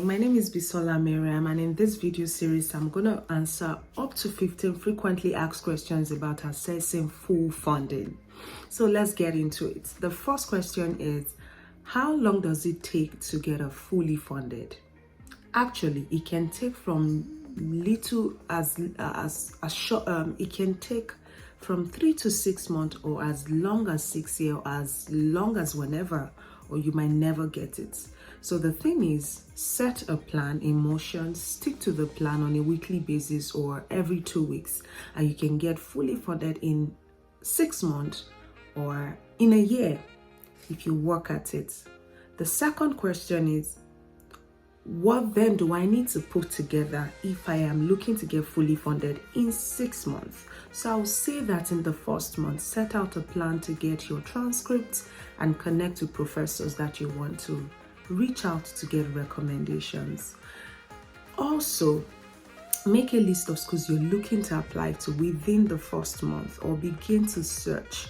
My name is Bisola Miriam, and in this video series I'm going to answer up to 15 frequently asked questions about assessing full funding. So let's get into it. The first question is, how long does it take to get a fully funded? Actually, it can take from little as short, it can take from 3 to 6 months, or as long as 6 years, or as long as whenever, or you might never get it. So the thing is, set a plan in motion, stick to the plan on a weekly basis or every 2 weeks, and you can get fully funded in 6 months or in a year if you work at it. The second question is, what then do I need to put together if I am looking to get fully funded in 6 months? So I'll say that in the first month, set out a plan to get your transcripts and connect to professors that you want to reach out to get recommendations. Also, make a list of schools you're looking to apply to within the first month, or begin to search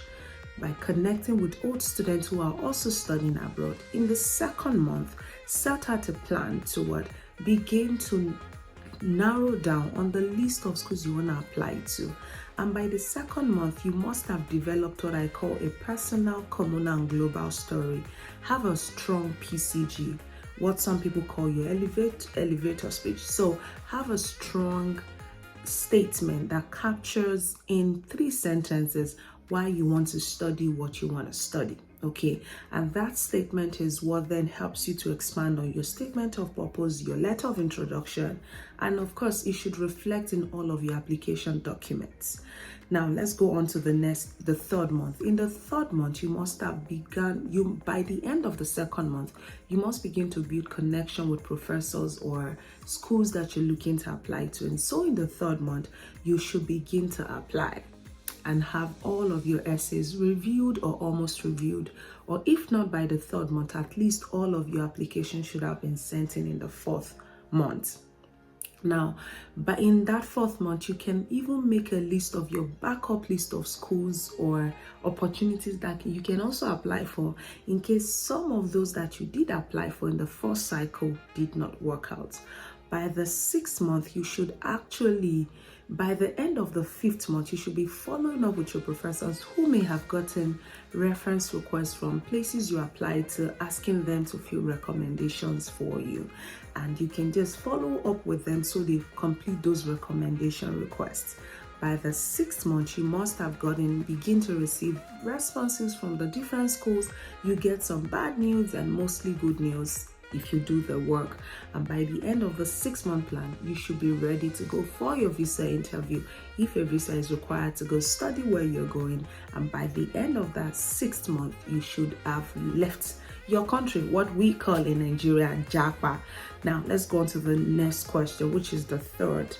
by connecting with old students who are also studying abroad. In the second month, set out a plan to begin to narrow down on the list of schools you want to apply to. And by the second month, you must have developed what I call a personal, communal, and global story. Have a strong PCG, what some people call your elevator speech. So have a strong statement that captures in 3 sentences why you want to study what you want to study. Okay, and that statement is what then helps you to expand on your statement of purpose, your letter of introduction, and of course it should reflect in all of your application documents. Now let's go on to the third month. In the third month, you must have begun, by the end of the second month, you must begin to build connection with professors or schools that you're looking to apply to. And so in the third month, you should begin to apply and have all of your essays reviewed or almost reviewed, or if not by the third month, at least all of your applications should have been sent in the fourth month. Now, but in that fourth month, you can even make a list of your backup list of schools or opportunities that you can also apply for, in case some of those that you did apply for in the first cycle did not work out. By the 6th month, you should actually, by the end of the 5th month, you should be following up with your professors who may have gotten reference requests from places you applied to, asking them to fill recommendations for you. And you can just follow up with them so they complete those recommendation requests. By the 6th month, you must have begin to receive responses from the different schools. You get some bad news and mostly good news if you do the work. And by the end of the 6-month plan, you should be ready to go for your visa interview if a visa is required to go study where you're going. And by the end of that 6th month, you should have left your country, what we call in Nigeria Japa. Now let's go on to the next question, which is the third.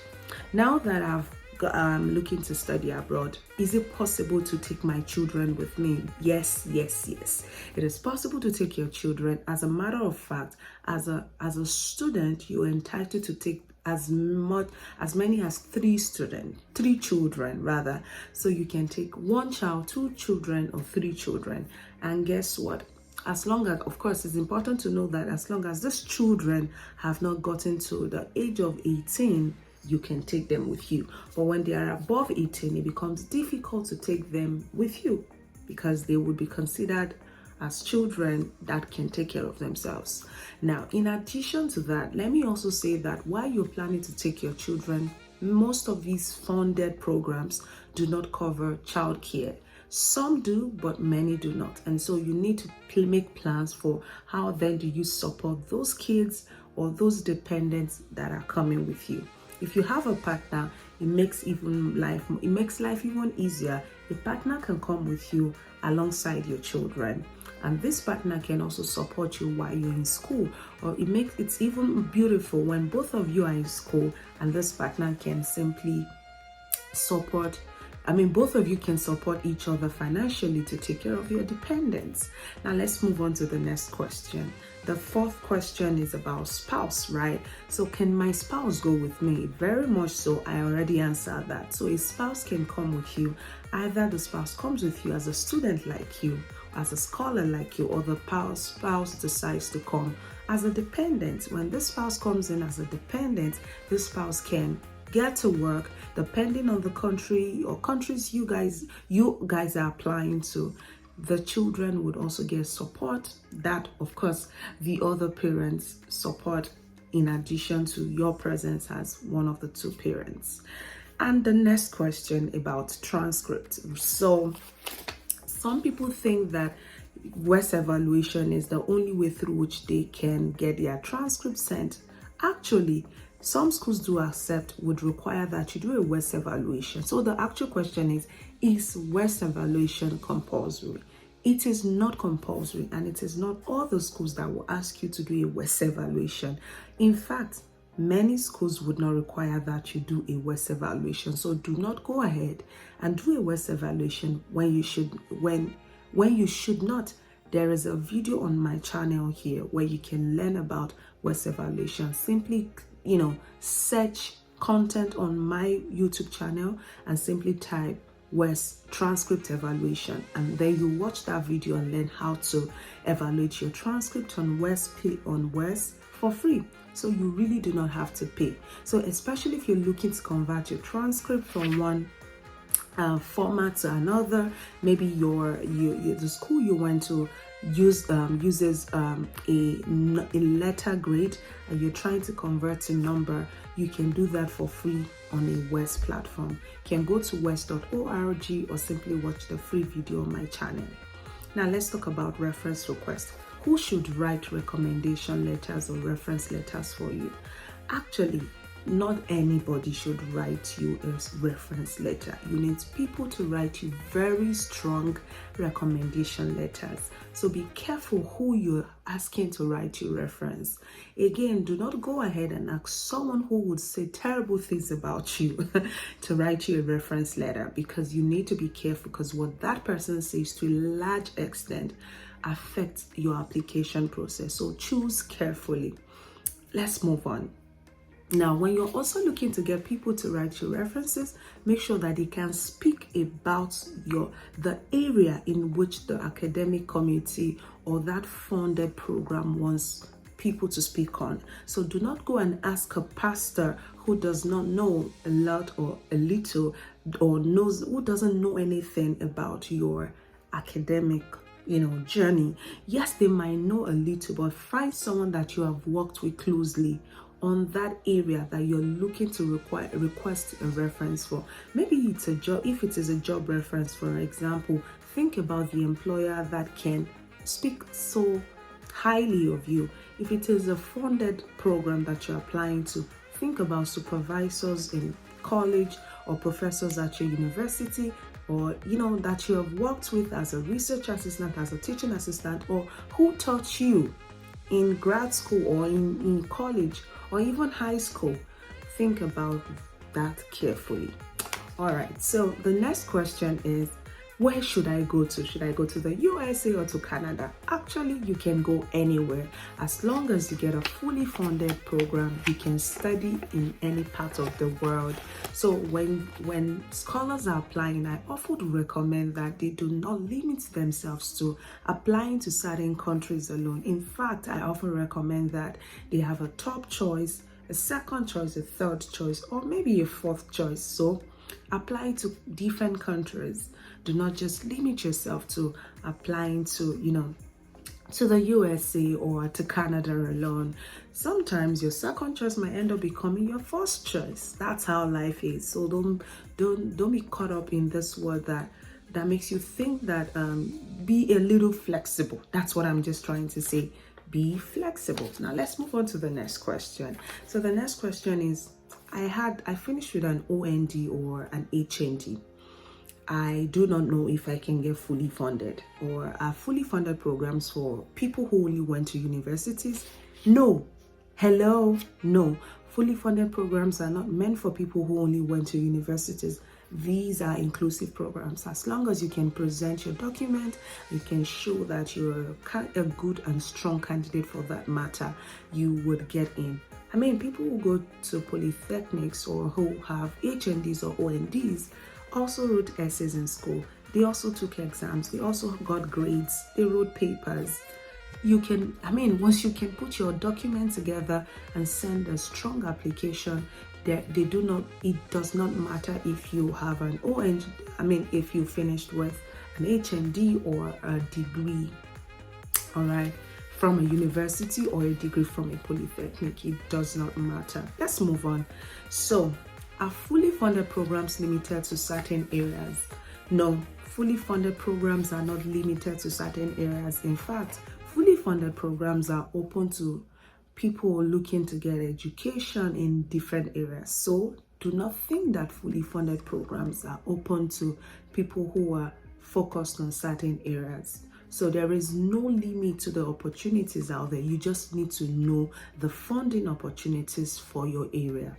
Now that I'm looking to study abroad, is it possible to take my children with me? Yes. It is possible to take your children. As a matter of fact, as a student, you're entitled to take as many as 3 children rather. So you can take 1 child, 2 children, or 3 children. And guess what? As long as, of course, it's important to know that as long as these children have not gotten to the age of 18, you can take them with you. But when they are above 18, it becomes difficult to take them with you because they would be considered as children that can take care of themselves. Now, in addition to that, let me also say that while you're planning to take your children, most of these funded programs do not cover childcare. Some do, but many do not. And so you need to make plans for how then do you support those kids or those dependents that are coming with you. If you have a partner, it makes life even easier. A partner can come with you alongside your children, and this partner can also support you while you're in school. Or it's even beautiful when both of you are in school and this partner can simply support. Both of you can support each other financially to take care of your dependents. Now let's move on to the next question. The fourth question is about spouse, right? So can my spouse go with me? Very much so. I already answered that. So a spouse can come with you. Either the spouse comes with you as a student like you, as a scholar like you, or the spouse decides to come as a dependent. When this spouse comes in as a dependent, this spouse can get to work depending on the country or countries you guys are applying to. The children would also get support that, of course, the other parents support in addition to your presence as one of the two parents. And the next question about transcript. So some people think that WES evaluation is the only way through which they can get their transcript sent. Actually, some schools would require that you do a WES evaluation. So the actual question is WES evaluation compulsory? It is not compulsory, and it is not all the schools that will ask you to do a WES evaluation. In fact, many schools would not require that you do a WES evaluation. So do not go ahead and do a WES evaluation when you should not. There is a video on my channel here where you can learn about WES evaluation. Simply, search content on my YouTube channel and simply type WES transcript evaluation, and then you watch that video and learn how to evaluate your transcript on WES for free. So you really do not have to pay. So especially if you're looking to convert your transcript from one format to another, maybe the school you went to uses a letter grade and you're trying to convert to number, you can do that for free on a WES platform. You can go to wes.org or simply watch the free video on my channel. Now let's talk about reference requests. Who should write recommendation letters or reference letters for you? Actually, not anybody should write you a reference letter. You need people to write you very strong recommendation letters. So be careful who you're asking to write you reference. Again, do not go ahead and ask someone who would say terrible things about you to write you a reference letter, because you need to be careful, because what that person says to a large extent affects your application process. So choose carefully. Let's move on. Now, when you're also looking to get people to write you references, make sure that they can speak about the area in which the academic community or that funded program wants people to speak on. So do not go and ask a pastor who does not know a lot or a little, or who doesn't know anything about your academic journey. Yes, they might know a little, but find someone that you have worked with closely on that area that you're looking to request a reference for. Maybe it's a job. If it is a job reference, for example, think about the employer that can speak so highly of you. If it is a funded program that you're applying to, think about supervisors in college or professors at your university, or that you have worked with as a research assistant, as a teaching assistant, or who taught you in grad school or in college or even high school. Think about that carefully. All right, so the next question is, where should I go to? Should I go to the USA or to Canada? Actually, you can go anywhere. As long as you get a fully funded program, you can study in any part of the world. So when scholars are applying, I often recommend that they do not limit themselves to applying to certain countries alone. In fact, I often recommend that they have a top choice, a second choice, a third choice, or maybe a fourth choice. So apply to different countries. Do not just limit yourself to applying to, to the USA or to Canada alone. Sometimes your second choice might end up becoming your first choice. That's how life is. So don't be caught up in this world that makes you think that be a little flexible. That's what I'm just trying to say. Be flexible. Now let's move on to the next question. So the next question is, I finished with an OND or an HND. I do not know if I can get fully funded, or are fully funded programs for people who only went to universities? No. Hello? No. Fully funded programs are not meant for people who only went to universities. These are inclusive programs. As long as you can present your document, you can show that you're a good and strong candidate for that matter, you would get in. I mean, people who go to polytechnics or who have HNDs or ONDs also wrote essays in school. They also took exams. They also got grades. They wrote papers. you can, once you can put your document together and send a strong application, it does not matter if you have an if you finished with an HND or a degree, all right, from a university or a degree from a polytechnic. It does not matter. Let's move on. So, are fully funded programs limited to certain areas? No, fully funded programs are not limited to certain areas. In fact, fully funded programs are open to people looking to get education in different areas. So do not think that fully funded programs are open to people who are focused on certain areas. So there is no limit to the opportunities out there. You just need to know the funding opportunities for your area.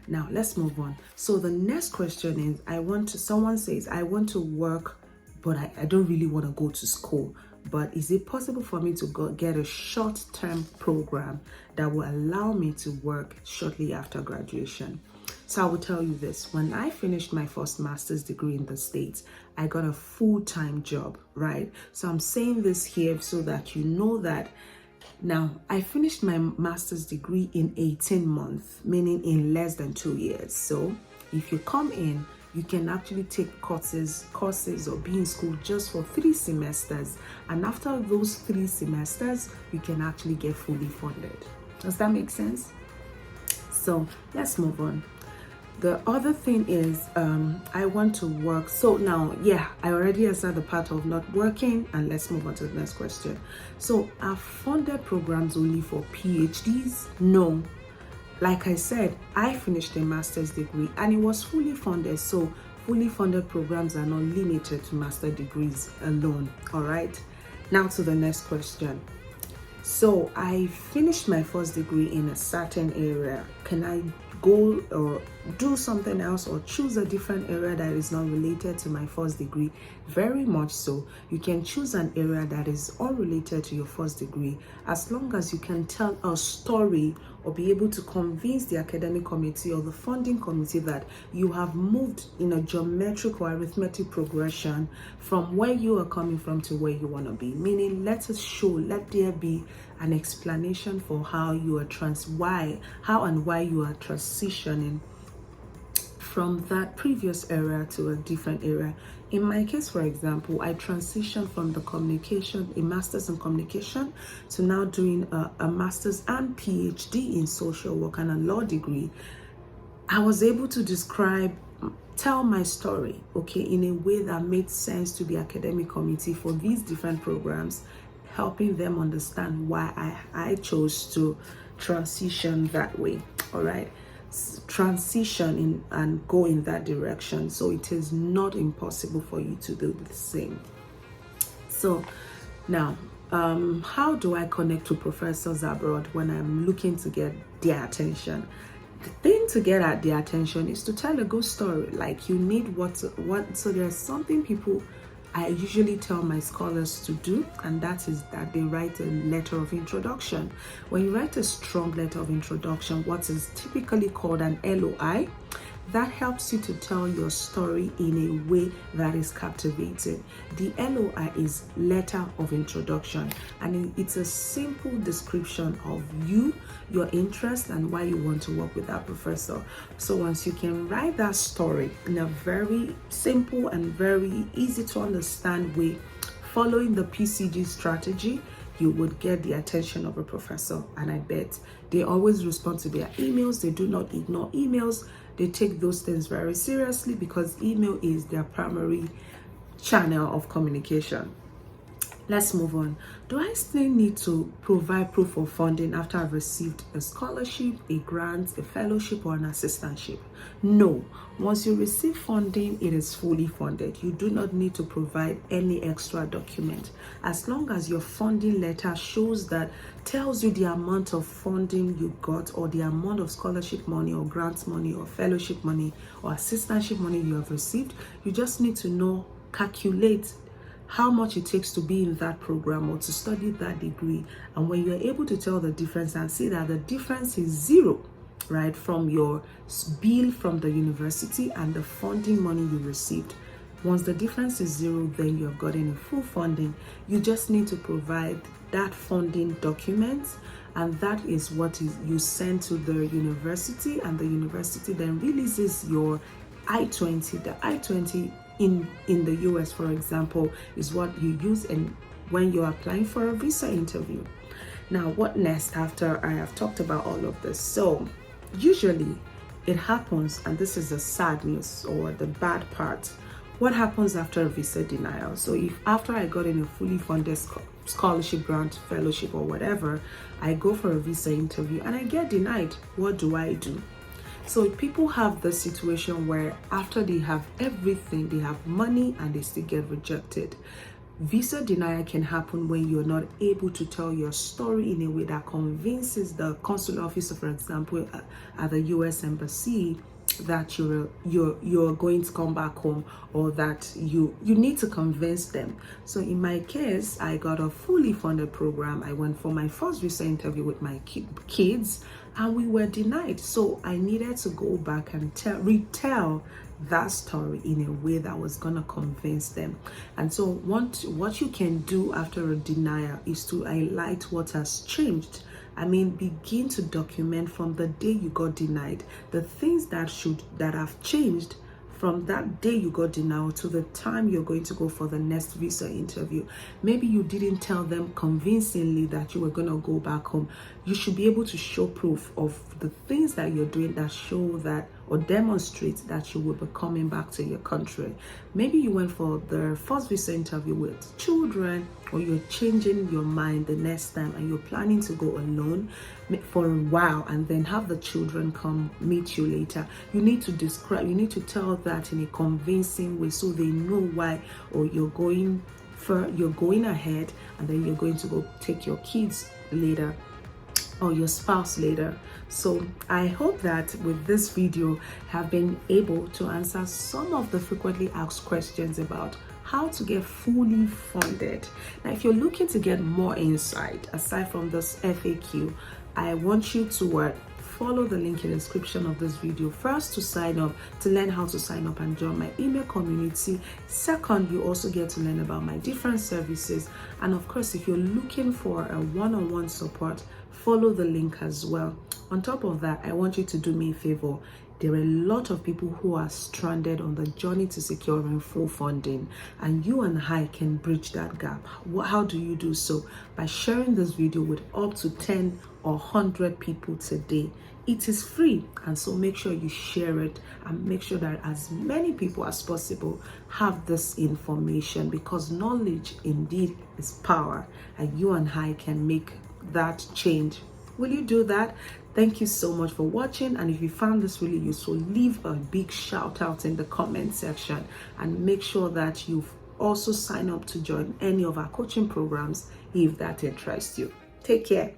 Now let's move on. So the next question is, someone says, I want to work, but I don't really want to go to school. But is it possible for me to get a short-term program that will allow me to work shortly after graduation? So I will tell you this. When I finished my first master's degree in the States, I got a full-time job, right? So I'm saying this here so that you know that. Now, I finished my master's degree in 18 months, meaning in less than 2 years. So if you come in, you can actually take courses or be in school just for 3 semesters. And after those 3 semesters, you can actually get fully funded. Does that make sense? So let's move on. The other thing is, I want to work. So now, I already answered the part of not working, and let's move on to the next question. So are funded programs only for PhDs? No. Like I said, I finished a master's degree and it was fully funded. So fully funded programs are not limited to master degrees alone. All right. Now to the next question. So I finished my first degree in a certain area. Can I go or do something else or choose a different area that is not related to my first degree? Very much so. You can choose an area that is unrelated to your first degree, as long as you can tell a story or be able to convince the academic committee or the funding committee that you have moved in a geometric or arithmetic progression from where you are coming from to where you want to be. Meaning, let there be an explanation for how and why you are transitioning from that previous area to a different area. In my case, for example, I transitioned from a master's in communication to now doing a master's and PhD in social work and a law degree. I was able to tell my story, in a way that made sense to the academic committee for these different programs, helping them understand why I chose to transition that way. All right. Transition in and go in that direction. So it is not impossible for you to do the same. So now, how do I connect to professors abroad when I'm looking to get their attention? The thing to get at their attention is to tell a good story. Like, you need so there's something I usually tell my scholars to do, and that is that they write a letter of introduction. When you write a strong letter of introduction, what is typically called an LOI, that helps you to tell your story in a way that is captivating. The LOI is letter of introduction, and it's a simple description of you, your interest, and why you want to work with that professor. So once you can write that story in a very simple and very easy to understand way, following the PCG strategy, you would get the attention of a professor. And I bet they always respond to their emails. They do not ignore emails. They take those things very seriously because email is their primary channel of communication. Let's move on. Do I still need to provide proof of funding after I've received a scholarship, a grant, a fellowship, or an assistantship? No. Once you receive funding, it is fully funded. You do not need to provide any extra document. As long as your funding letter tells you the amount of funding you got, or the amount of scholarship money or grant money or fellowship money or assistantship money you have received, you just need to calculate how much it takes to be in that program or to study that degree. And when you're able to tell the difference and see that the difference is zero, right, from your bill from the university and the funding money you received, Once the difference is zero, then you've gotten a full funding. You just need to provide that funding document, and that is what you send to the university, and the university then releases your I-20. The I-20 in the US, for example, is what you use when you're applying for a visa interview. Now, what next after I have talked about all of this? So usually it happens, and this is the sad news or the bad part. What happens after a visa denial? So if after I got in a fully funded scholarship grant, fellowship, or whatever, I go for a visa interview and I get denied, what do I do? So people have the situation where after they have everything, they have money, and they still get rejected. Visa denial can happen when you're not able to tell your story in a way that convinces the consular officer, for example, at the US Embassy, that you're going to come back home, or that you need to convince them. So in my case, I got a fully funded program. I went for my first visa interview with my kids, and we were denied. So I needed to go back and retell that story in a way that was gonna convince them. And so what you can do after a denial is to highlight what has changed. I mean, begin to document from the day you got denied the things that have changed from that day you got denied to the time you're going to go for the next visa interview. Maybe you didn't tell them convincingly that you were going to go back home. You should be able to show proof of the things that you're doing that show that, or demonstrate that you will be coming back to your country. Maybe you went for the first visa interview with children, or you're changing your mind the next time and you're planning to go alone for a while and then have the children come meet you later. You need to tell that in a convincing way so they know why, or you're going ahead and then you're going to go take your kids later, or your spouse later. So I hope that with this video have been able to answer some of the frequently asked questions about how to get fully funded. Now, if you're looking to get more insight aside from this FAQ, I want you to follow the link in the description of this video. First, to sign up, to learn how to sign up and join my email community. Second, you also get to learn about my different services. And of course, if you're looking for a one-on-one support, follow the link as well. On top of that, I want you to do me a favor. There are a lot of people who are stranded on the journey to securing full funding, and you and I can bridge that gap. How do you do so? By sharing this video with up to 10 or 100 people today. It is free, and so make sure you share it and make sure that as many people as possible have this information, because knowledge indeed is power, and you and I can make that change. Will you do that? Thank you so much for watching, and if you found this really useful, leave a big shout out in the comment section, and make sure that you've also signed up to join any of our coaching programs if that interests you. Take care.